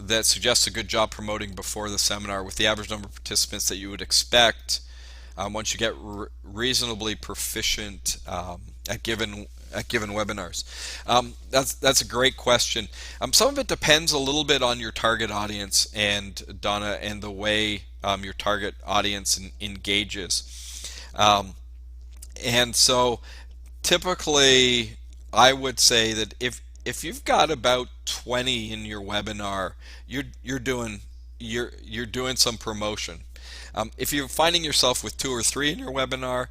that suggests a good job promoting before the seminar with the average number of participants that you would expect once you get reasonably proficient at given webinars? That's a great question. Some of it depends a little bit on your target audience and Donna and the way your target audience engages. And so typically, I would say that if you've got about 20 in your webinar, you're doing you're doing some promotion. If you're finding yourself with 2 or 3 in your webinar,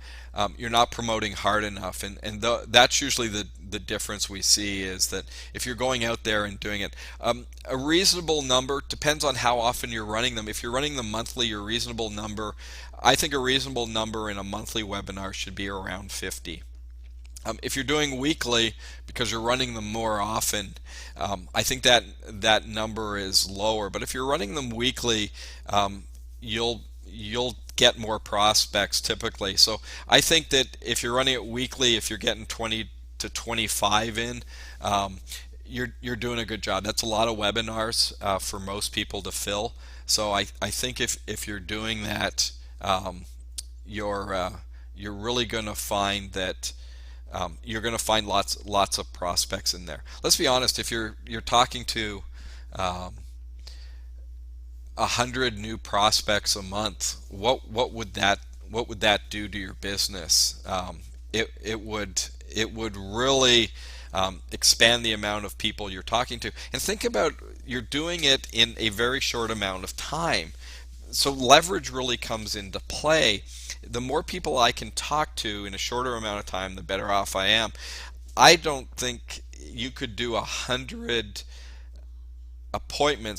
you're not promoting hard enough, and that's usually the difference we see is that if you're going out there and doing it, a reasonable number depends on how often you're running them. If you're running them monthly, your reasonable number, I think a reasonable number in a monthly webinar should be around 50. If you're doing weekly because you're running them more often, I think that number is lower. But if you're running them weekly, you'll get more prospects typically. So I think that if you're running it weekly, if you're getting 20 to 25 in, you're doing a good job. That's a lot of webinars for most people to fill. So I think if you're doing that, you're really going to find that you're going to find lots of prospects in there. Let's be honest. If you're talking to 100 new prospects a month, what would that do to your business? It would really expand the amount of people you're talking to. And think about, you're doing it in a very short amount of time. So leverage really comes into play. The more people I can talk to in a shorter amount of time, the better off I am. I don't think you could do 100 appointments